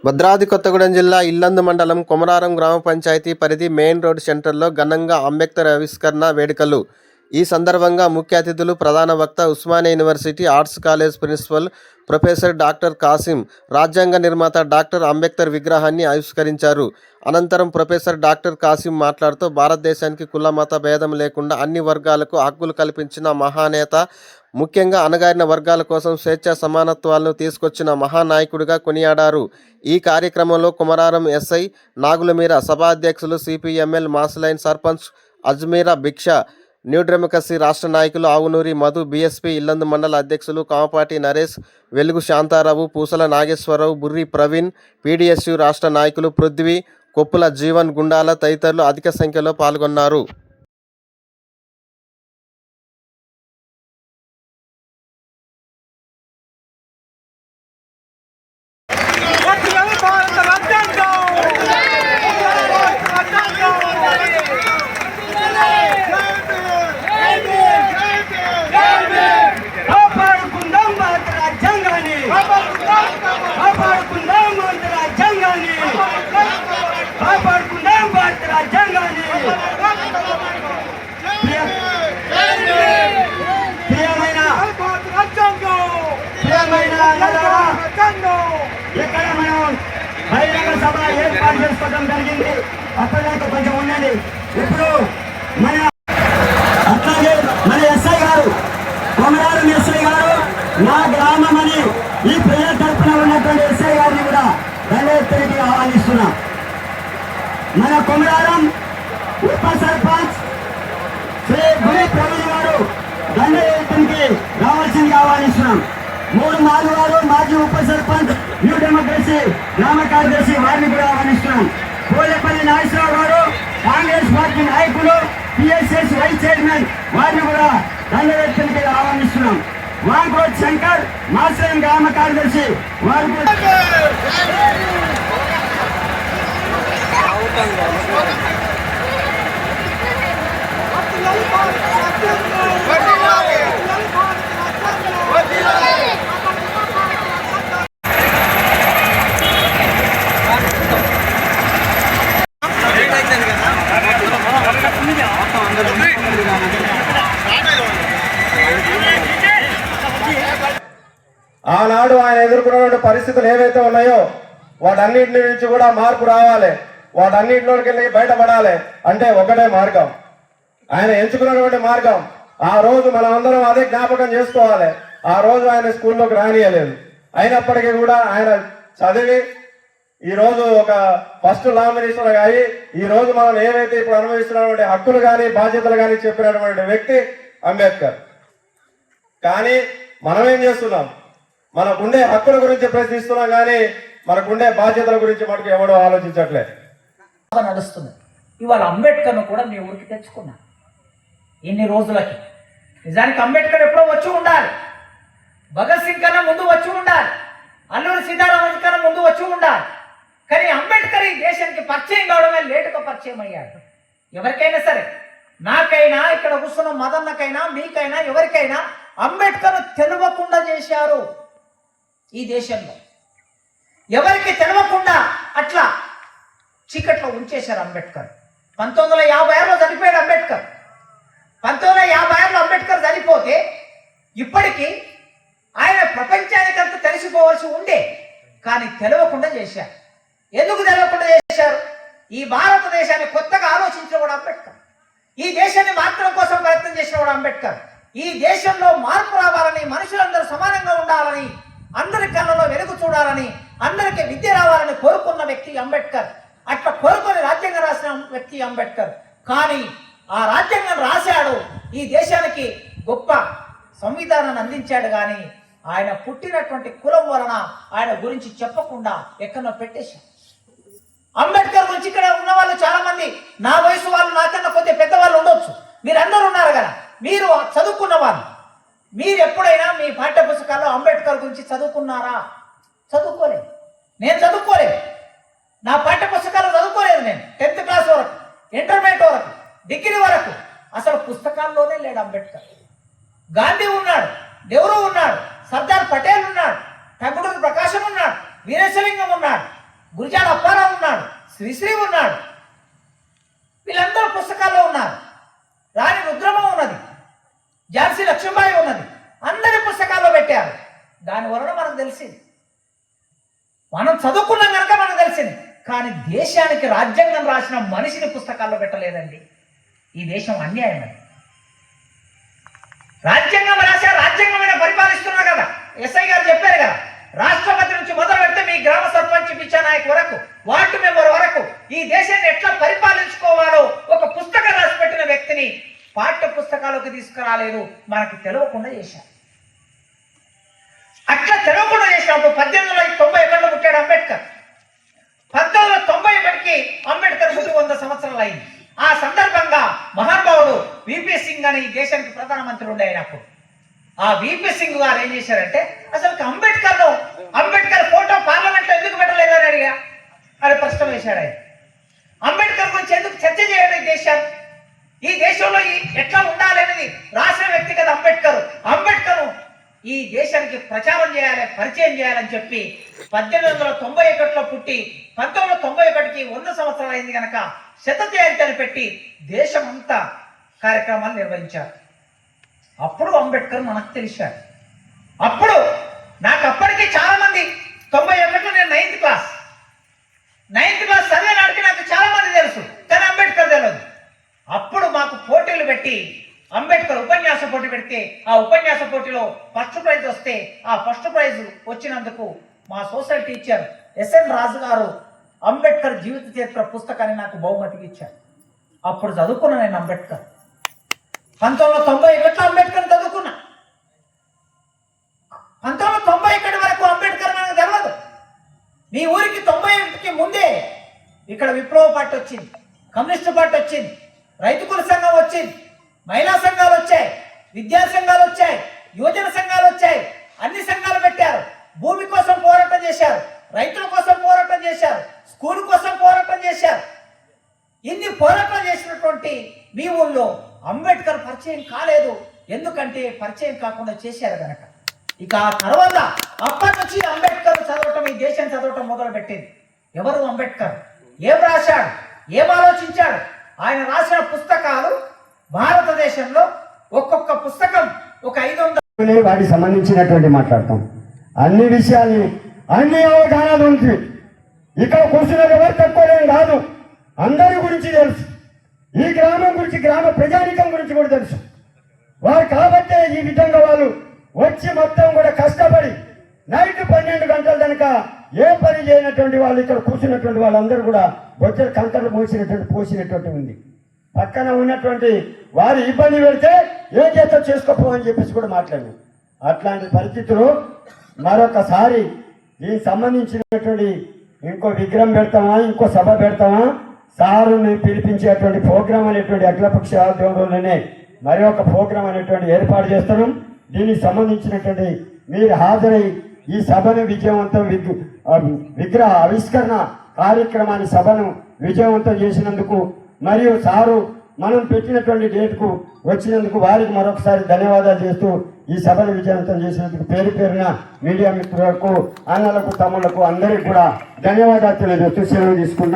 భద్రాద్రి కొత్తగూడెం జిల్లా ఇల్లందు మండలం కొమరారం గ్రామ పంచాయతీ పరిధి మెయిన్ రోడ్ సెంటర్లో ఘనంగా అంబేద్కర్ ఆవిష్కరణ వేడుకలు. ఈ సందర్భంగా ముఖ్య అతిథులు, ప్రధాన వక్త, Osmania university arts college principal professor doctor Kasim, రాజ్యాంగ నిర్మాత డాక్టర్ అంబేద్కర్ విగ్రహాన్ని ఆవిష్కరించారు. అనంతరం ప్రొఫెసర్ డాక్టర్ కాసిం మాట్లాడుతూ, భారతదేశానికి కుల మత భేదం లేకుండా అన్ని వర్గాలకు హక్కులు కల్పించిన మహానేత, ముఖ్యంగా అణగారిన వర్గాల కోసం స్వేచ్ఛా సమానత్వాలను తీసుకొచ్చిన మహానాయకుడిగా కొనియాడారు. ఈ కార్యక్రమంలో కొమరారం ఎస్ఐ నాగులమీర, సభాధ్యక్షులు సిపిఎంఎల్ మాసిలైన్ సర్పంచ్ అజ్మీరా భిక్ష, న్యూ డెమోక్రసీ రాష్ట్ర నాయకులు ఆవునూరి మధు, బీఎస్పీ ఇల్లందు మండల అధ్యక్షులు కామపాటి నరేష్, వెలుగు శాంతారావు, పూసల నాగేశ్వరరావు, బుర్రి ప్రవీణ్, పీడీఎస్యు రాష్ట్ర నాయకులు పృథ్వీ, కొప్పుల జీవన్, గుండాల తదితరులు అధిక సంఖ్యలో పాల్గొన్నారు. ఇక్కడ మనం బహిరంగ సభ ఏర్పాటు చేసుకోవడం జరిగింది. అప్పటిదాకా కొంచెం ఉన్నది. ఇప్పుడు మన అట్లాగే మన ఎస్ఐ గారు, కొమరారం ఎస్ఐ గారు, నా గ్రామం అని ఈ ప్రజల తరఫున ఉన్నటువంటి ఎస్ఐ గారిని కూడా దండెత్తికి ఆహ్వానిస్తున్నాం. మన కొమరారం ఉప సర్పంచ్ శ్రీ గురి ప్రవీణ్ గారు దండెత్తికి రావాల్సిందిగా ఆహ్వానిస్తున్నాం. 3 మాధవారు మాజీ ఉప సర్పంచ్, న్యూ డెమోక్రసీ గ్రామ కార్యదర్శి, వారిని కూడా ఆహ్వానిస్తున్నాం. పోలేపల్లి నాగేశ్వరరావు గారు, కాంగ్రెస్ పార్టీ నాయకులు, పిఎస్ఎస్ వైస్ చైర్మన్, వారిని కూడా దండవేత్తనికి ఆహ్వానిస్తున్నాం. వాంకోట్ శంకర్, మాస్టర్ గ్రామ కార్యదర్శి, వారు ఆనాడు ఆయన ఎదుర్కొన్నటువంటి పరిస్థితులు ఏవైతే ఉన్నాయో వాటన్నిటి నుంచి కూడా మార్పు రావాలి, వాటన్నిటిలోకి వెళ్ళి బయటపడాలి అంటే ఒకటే మార్గం, ఆయన ఎంచుకున్నటువంటి మార్గం. ఆ రోజు మనం అందరం అదే జ్ఞాపకం చేసుకోవాలి. ఆ రోజు ఆయన స్కూల్లోకి రానియలేదు, అయినప్పటికీ కూడా ఆయన చదివి ఈ రోజు ఒక ఫస్ట్ లా మినిస్టర్ అయ్యి ఈ రోజు మనం ఏవైతే ఇప్పుడు అనుభవిస్తున్నటువంటి హక్కులు కానీ బాధ్యతలు కానీ చెప్పినటువంటి వ్యక్తి అంబేద్కర్. కానీ మనం ఏం చేస్తున్నాం? మనకుండే హక్కుల గురించి ప్రశ్నిస్తున్నాం కానీ మనకుండే బాధ్యతల గురించి మనకు ఎవడో ఆలోచించట్లేదు. నడుస్తుంది. ఇవాళ అంబేద్కర్ను కూడా మీ ఊరికి తెచ్చుకున్నా ఇన్ని రోజులకి. నిజానికి అంబేద్కర్ ఎప్పుడో వచ్చి ఉండాలి, భగత్ సింగ్ కన్నా ముందు వచ్చి ఉండాలి, అల్లూరి సీతారామన్ కన్నా ముందు వచ్చి ఉండాలి. కానీ అంబేద్కర్ ఈ దేశానికి పరిచయం కావడమే లేటుగా పరిచయం అయ్యాడు. ఎవరికైనా సరే, నాకైనా ఇక్కడ కూర్చున్న మదన్నకైనా మీకైనా ఎవరికైనా అంబేద్కర్ తెలియకుండా చేశారు. ఈ దేశంలో ఎవరికి తెలియకుండా అట్లా చీకట్లో ఉంచేశారు అంబేద్కర్. 1956లో చనిపోయాడు అంబేద్కర్. 1956లో అంబేద్కర్ చనిపోతే ఇప్పటికీ ఆయన ప్రపంచానికంతా తెలిసిపోవాల్సి ఉండే, కానీ తెలియకుండా చేశారు. ఎందుకు తెలియకుండా చేశారు? ఈ భారతదేశాన్ని కొత్తగా ఆలోచించిన కూడా అంబేద్కర్, ఈ దేశాన్ని మార్చడం కోసం ప్రయత్నం చేసిన కూడా అంబేద్కర్. ఈ దేశంలో మార్పు రావాలని, మనుషులందరూ సమానంగా ఉండాలని, అందరి కళ్ళలో వెలుగు చూడాలని, అందరికీ విద్య రావాలని కోరుకున్న వ్యక్తి అంబేద్కర్. అట్లా కోరుకొని రాజ్యాంగం రాసిన వ్యక్తి అంబేద్కర్. కానీ ఆ రాజ్యాంగం రాశాడు, ఈ దేశానికి గొప్ప సంవిధానాన్ని అందించాడు. కానీ ఆయన పుట్టినటువంటి కులం వలన ఆయన గురించి చెప్పకుండా ఎక్కడో పెట్టేశాడు. అంబేద్కర్ గురించి ఇక్కడ ఉన్న వాళ్ళు చాలా మంది, నా వయసు వాళ్ళు, నాకన్నా కొద్దిగా పెద్దవాళ్ళు ఉండొచ్చు, మీరందరూ ఉన్నారు కదా, మీరు చదువుకున్న వాళ్ళు. మీరు ఎప్పుడైనా మీ పాఠ్య పుస్తకాల్లో అంబేద్కర్ గురించి చదువుకున్నారా? చదువుకోలేదు. నేను చదువుకోలేదు, నా పాఠ్య పుస్తకాలు చదువుకోలేదు. నేను 10th క్లాస్ వరకు, ఇంటర్మీడియట్ వరకు, డిగ్రీ వరకు అసలు పుస్తకాల్లోనే లేడు అంబేద్కర్. గాంధీ ఉన్నాడు, నెహ్రూ ఉన్నాడు, సర్దార్ పటేల్ ఉన్నాడు, టంగుటూరి ప్రకాశం ఉన్నాడు, వీరేశలింగం ఉన్నాడు, గురిజాల అప్పారావు ఉన్నాడు, శ్రీశ్రీ ఉన్నాడు, వీళ్ళందరూ పుస్తకాల్లో ఉన్నారు. రాణి రుద్రమ ఉన్నది, ఝాన్సీ లక్ష్మీబాయి ఉన్నది, అందరి పుస్తకాల్లో పెట్టారు. దాని వలన మనకు తెలిసింది, మనం చదువుకున్నాం కనుక మనకు తెలిసింది. కానీ దేశానికి రాజ్యాంగం రాసిన మనిషిని పుస్తకాల్లో పెట్టలేదండి. ఈ దేశం అన్యాయం. రాజ్యాంగం రాశారు, రాజ్యాంగమైన పరిపాలిస్తున్నారు కదా. ఎస్ఐ గారు చెప్పారు కదా, రాష్ట్రపతి నుంచి మొదలు పెడితే మీ గ్రామ సర్పంచ్ పిచ్చా నాయక్ వరకు, వార్డు మెంబర్ వరకు ఈ దేశాన్ని ఎట్లా పరిపాలించుకోవాలో ఒక పుస్తకం రాసి పెట్టిన వ్యక్తిని పాఠ్య పుస్తకాలకు తీసుకురాలేదు, మనకి తెలియకుండా చేశారు. అట్లా తెలియకుండా చేసినప్పుడు 1891లో పుట్టాడు అంబేద్కర్. 1991కి అంబేద్కర్ పుట్టి 100 సంవత్సరాలు అయింది. ఆ సందర్భంగా మహానుభావుడు విపి సింగ్ అని ఈ దేశానికి ప్రధానమంత్రి ఉండే అయినప్పుడు ఆ విపి సింగ్ గారు ఏం చేశారంటే, అసలు అంబేద్కర్ ఫోటో పార్లమెంట్ లో ఎందుకు పెట్టలేదని అడిగా అది ప్రశ్న వేశాడు. ఆయన అంబేద్కర్ గురించి ఎందుకు చర్చ చేయడం ఈ దేశంలో ఎట్లా ఉండాలి అనేది రాసిన వ్యక్తి కదా అంబేద్కర్ ఈ దేశానికి ప్రచారం చేయాలి, పరిచయం చేయాలని చెప్పి 1891లో పుట్టి 1991కి 100 సంవత్సరాలు అయింది కనుక శత జయంతి అని పెట్టి దేశమంతా కార్యక్రమాలు నిర్వహించారు. అప్పుడు అంబేద్కర్ మనకు తెలిసాడు. అప్పుడు నాకు అప్పటికి చాలా మంది 91లో నేను 9th క్లాస్ చదివే నాటికి నాకు చాలా మంది తెలుసు, కానీ అంబేద్కర్ తెలియదు. అప్పుడు మాకు పోటీలు పెట్టి అంబేద్కర్ ఉపన్యాస పోటీ పెడితే ఆ ఉపన్యాస పోటీలో ఫస్ట్ ప్రైజ్ వస్తే ఆ ఫస్ట్ ప్రైజ్ వచ్చినందుకు మా సోషల్ టీచర్ ఎస్ఎన్ రాజు గారు అంబేద్కర్ జీవిత చరిత్ర పుస్తకాన్ని నాకు బహుమతికి ఇచ్చారు. అప్పుడు చదువుకున్నా నేను అంబేద్కర్. 1991 అంబేద్కర్ చదువుకున్నా. 1991 వరకు అంబేద్కర్ నాకు తెలియదు. మీ ఊరికి 91కి ముందే ఇక్కడ విప్లవ పార్టీ వచ్చింది, కమ్యూనిస్టు పార్టీ వచ్చింది, రైతు కుల సంఘం వచ్చింది, మహిళా సంఘాలు వచ్చాయి, విద్యా సంఘాలు వచ్చాయి, యువజన సంఘాలు వచ్చాయి. అన్ని సంఘాలు పెట్టారు. భూమి కోసం పోరాటం చేశారు, రైతుల కోసం పోరాటం చేశారు, స్కూల్ కోసం పోరాటం చేశారు. ఇన్ని పోరాటం చేసినటువంటి మీ ఊళ్ళో అంబేద్కర్ పరిచయం కాలేదు. ఎందుకంటే పరిచయం కాకుండా చేశారు కనుక. ఇక ఆ తర్వాత అప్పటి నుంచి అంబేద్కర్ చదవటం, ఈ దేశం చదవటం మొదలు పెట్టింది. ఎవరు అంబేద్కర్, ఏం రాశాడు, ఏం ఆలోచించాడు? ఆయన రాసిన పుస్తకాలు భారతదేశంలో ఒక్కొక్క పుస్తకం ఒక 500 వాటికి సంబంధించినటువంటి మాట్లాడతాం. అన్ని విషయాల్ని అన్ని అవగాహన ఉంది. ఇక్కడ కూర్చున్న ఎవరు తక్కువలేం కాదు, అందరి గురించి తెలుసు. ఈ గ్రామం గురించి, గ్రామ ప్రజానికం గురించి కూడా తెలుసు. వారు కాబట్టే ఈ విధంగా వాళ్ళు వచ్చి మొత్తం కూడా కష్టపడి నైట్ 12 గంటల కనుక ఏ పని చేయనటువంటి వాళ్ళు ఇక్కడ కూర్చున్నటువంటి వాళ్ళందరూ కూడా వచ్చే కంకర్లు పోసినటువంటి ఉంది. పక్కన ఉన్నటువంటి వారు ఇబ్బంది పెడితే ఏం చేస్తా చేసుకోపో అని చెప్పేసి కూడా మాట్లాడారు. అట్లాంటి పరిస్థితులు మరొకసారి దీనికి సంబంధించినటువంటి ఇంకో విగ్రహం పెడతామా, ఇంకో సభ పెడతామా, సారుని పిలిపించేటువంటి ప్రోగ్రాం అనేటువంటి అఖిలపక్ష ఆధ్వర్యంలోనే మరి ఒక ప్రోగ్రాం అనేటువంటి ఏర్పాటు చేస్తున్నాం. దీనికి సంబంధించినటువంటి మీరు హాజరై ఈ సభను విజయవంతం విగ్రహ ఆవిష్కరణ కార్యక్రమాన్ని సభను విజయవంతం చేసినందుకు మరియు సారు మనం పెట్టినటువంటి డేట్కు వచ్చినందుకు వారికి మరొకసారి ధన్యవాదాలు చేస్తూ ఈ సభను విజయవంతం చేసినందుకు పేరు పేరున మీడియా మిత్రులకు, అన్నలకు, తమ్ముళ్లకు అందరికీ కూడా ధన్యవాదాలు తెలియజేస్తూ సెలవు తీసుకుంటున్నాను.